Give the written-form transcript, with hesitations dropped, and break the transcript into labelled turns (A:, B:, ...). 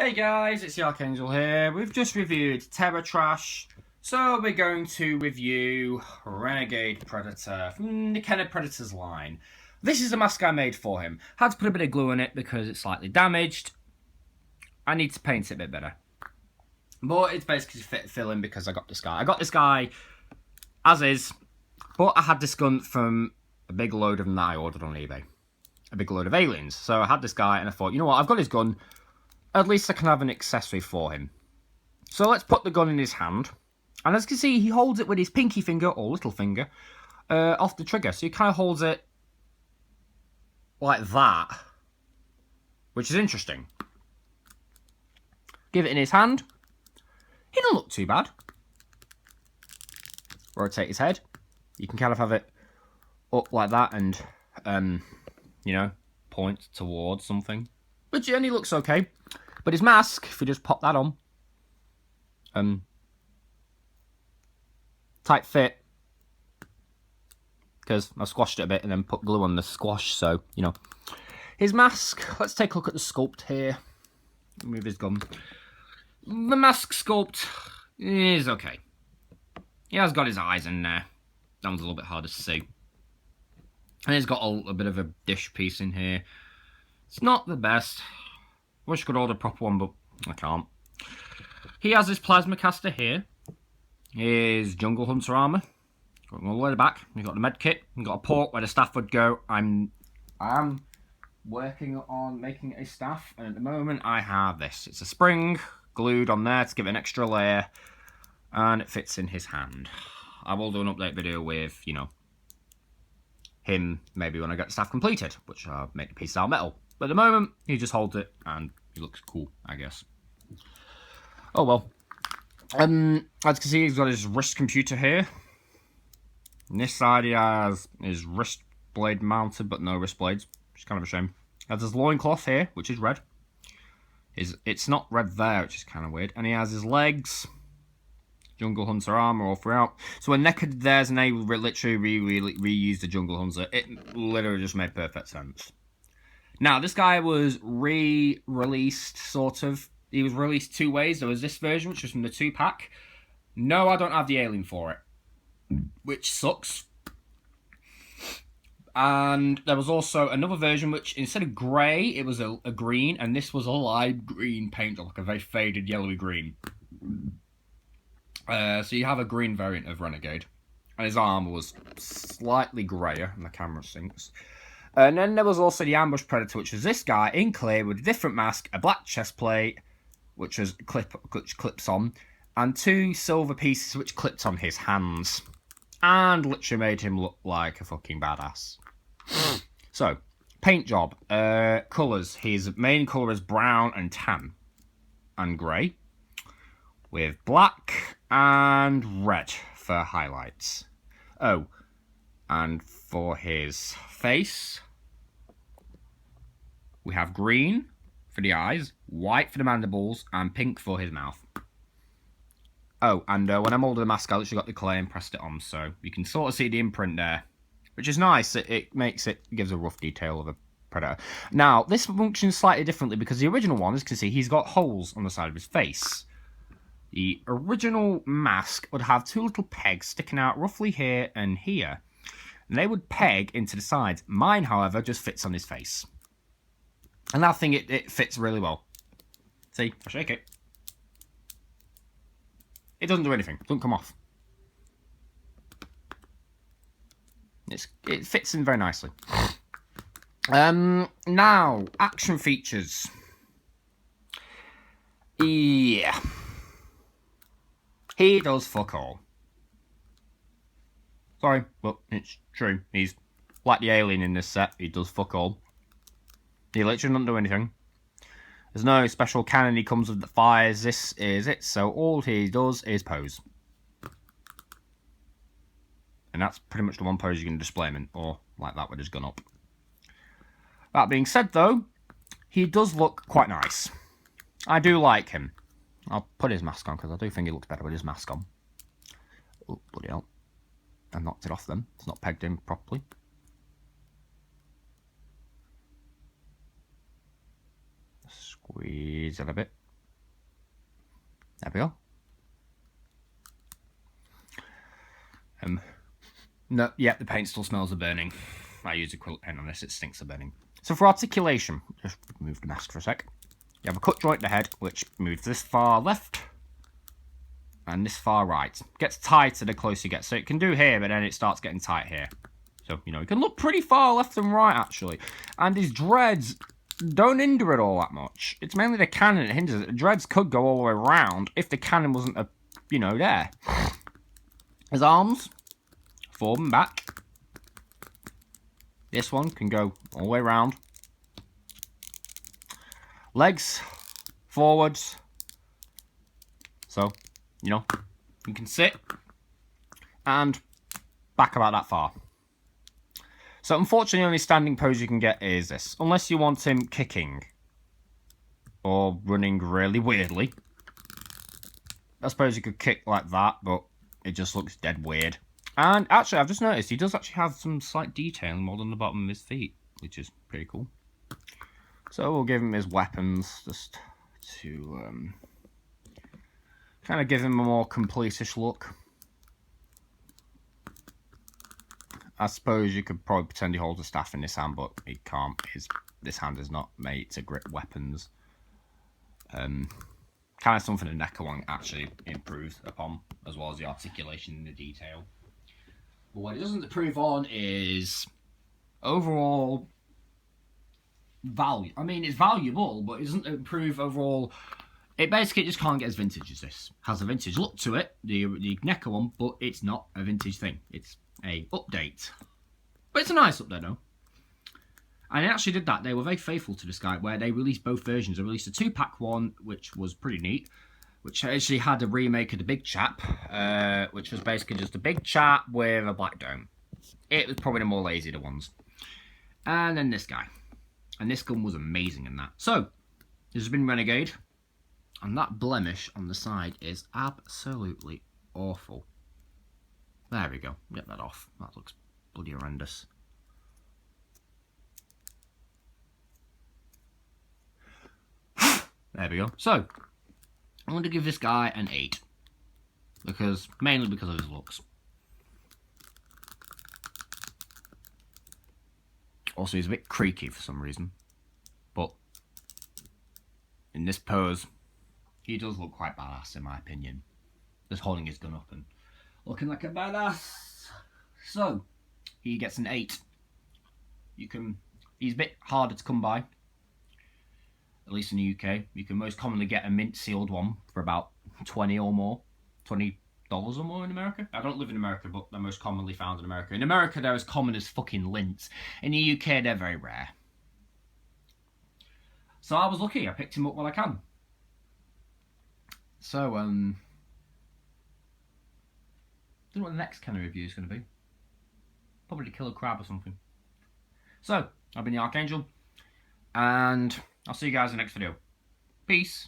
A: Hey guys, it's the Archangel here. We've just reviewed Terror Trash, so we're going to review Renegade Predator from the Kenner Predators line. This is the mask I made for him. Had to put a bit of glue on it because it's slightly damaged. I need to paint it a bit better. But it's basically filling because I got this guy. I got this guy as is, but I had this gun from a big load of them that I ordered on eBay. A big load of aliens. So I had this guy and I thought, you know what, I've got his gun. At least I can have an accessory for him. So let's put the gun in his hand. And as you can see, he holds it with his pinky finger, or little finger, off the trigger. So he kind of holds it like that, which is interesting. Give it in his hand. He doesn't look too bad. Rotate his head. You can kind of have it up like that and, you know, point towards something. But generally looks okay. But his mask, if we just pop that on, tight fit, because I squashed it a bit and then put glue on the squash, so, you know. His mask, let's take a look at the sculpt here. Move his gun. The mask sculpt is okay. He has got his eyes in there. That one's a little bit harder to see. And he's got a bit of a dish piece in here. It's not the best. Wish I could order a proper one, but I can't. He has his plasma caster here. His jungle hunter armor. Got all the way to the back. You've got the med kit. You've got a port where the staff would go. I am working on making a staff, and at the moment I have this. It's a spring glued on there to give it an extra layer, and it fits in his hand. I will do an update video with, you know, him maybe when I get the staff completed, which I'll make the pieces out of metal. But at the moment, he just holds it, and he looks cool, I guess. Oh, well. As you can see, he's got his wrist computer here. On this side, he has his wrist blade mounted, but no wrist blades, which is kind of a shame. He has his loincloth here, which is red. It's not red there, which is kind of weird. And he has his legs, jungle hunter armor all throughout. So when naked there's and they literally reused the jungle hunter, it literally just made perfect sense. Now, this guy was re-released, sort of. He was released two ways. There was this version, which was from the 2-pack. No, I don't have the alien for it, which sucks. And there was also another version, which instead of grey, it was a green, and this was a light green paint, like a very faded yellowy green. So you have a green variant of Renegade. And his armor was slightly greyer, and the camera sinks. And then there was also the Ambush Predator, which was this guy in clear with a different mask, a black chest plate, which clips on, and 2 silver pieces which clipped on his hands. And literally made him look like a fucking badass. So, paint job. Colours. His main colour is brown and tan. And grey. With black and red for highlights. Oh, and for his face, we have green for the eyes, white for the mandibles, and pink for his mouth. Oh, and when I moulded the mask, I literally got the clay and pressed it on, so you can sort of see the imprint there, which is nice. It gives a rough detail of a predator. Now, this functions slightly differently because the original one, as you can see, he's got holes on the side of his face. The original mask would have 2 little pegs sticking out roughly here and here. And they would peg into the sides. Mine, however, just fits on his face. And I think it fits really well. See, if I shake it. It doesn't do anything. It doesn't come off. It fits in very nicely. Now, action features. Yeah. He does fuck all. Sorry, but it's true. He's like the alien in this set. He does fuck all. He literally doesn't do anything. There's no special cannon he comes with that fires. This is it. So all he does is pose. And that's pretty much the one pose you can display him in. Or like that with his gun up. That being said, though, he does look quite nice. I do like him. I'll put his mask on because I do think he looks better with his mask on. Oh, bloody hell. I knocked it off then. It's not pegged in properly. Squeeze it a bit. There we go. No, yeah, the paint still smells of burning. I use acrylic paint on this, it stinks of burning. So for articulation, just move the mask for a sec. You have a cut joint in the head, which moves this far left and this far right. Gets tighter the closer you get. So it can do here, but then it starts getting tight here. So, you know, it can look pretty far left and right, actually. And his dreads don't hinder it all that much. It's mainly the cannon that hinders it. The dreads could go all the way around if the cannon wasn't, you know, there. His arms, forward and back. This one can go all the way around. Legs, forwards. So, you know, you can sit and back about that far. So, unfortunately, the only standing pose you can get is this. Unless you want him kicking or running really weirdly. I suppose you could kick like that, but it just looks dead weird. And actually, I've just noticed he does actually have some slight detailing more on the bottom of his feet, which is pretty cool. So we'll give him his weapons just to kind of give him a more complete-ish look. I suppose you could probably pretend he holds a staff in his hand, but he can't. This hand is not made to grip weapons. Kind of something the Necker one actually improves upon, as well as the articulation and the detail. But what it doesn't improve on is overall value. I mean, it's valuable, but it doesn't improve overall. It basically just can't get as vintage as this. Has a vintage look to it, the Necker one, but it's not a vintage thing. It's a update. But it's a nice update, though. And they actually did that. They were very faithful to this guy, where they released both versions. They released a 2-pack one, which was pretty neat, which actually had a remake of the Big Chap, which was basically just a big chap with a black dome. It was probably the more lazy the ones. And then this guy. And this gun was amazing in that. So, this has been Renegade. And that blemish on the side is absolutely awful. There we go. Get that off. That looks bloody horrendous. There we go. So, I'm going to give this guy an 8. Mainly because of his looks. Also, he's a bit creaky for some reason. But, in this pose, he does look quite badass, in my opinion. Just holding his gun up and looking like a badass. So, he gets an 8. He's a bit harder to come by. At least in the UK. You can most commonly get a mint sealed one for about 20 or more. $20 or more in America. I don't live in America, but they're most commonly found in America. In America, they're as common as fucking lints. In the UK, they're very rare. So I was lucky. I picked him up while I can. So, I don't know what the next kind of review is going to be. Probably to kill a crab or something. So, I've been the Archangel. And I'll see you guys in the next video. Peace.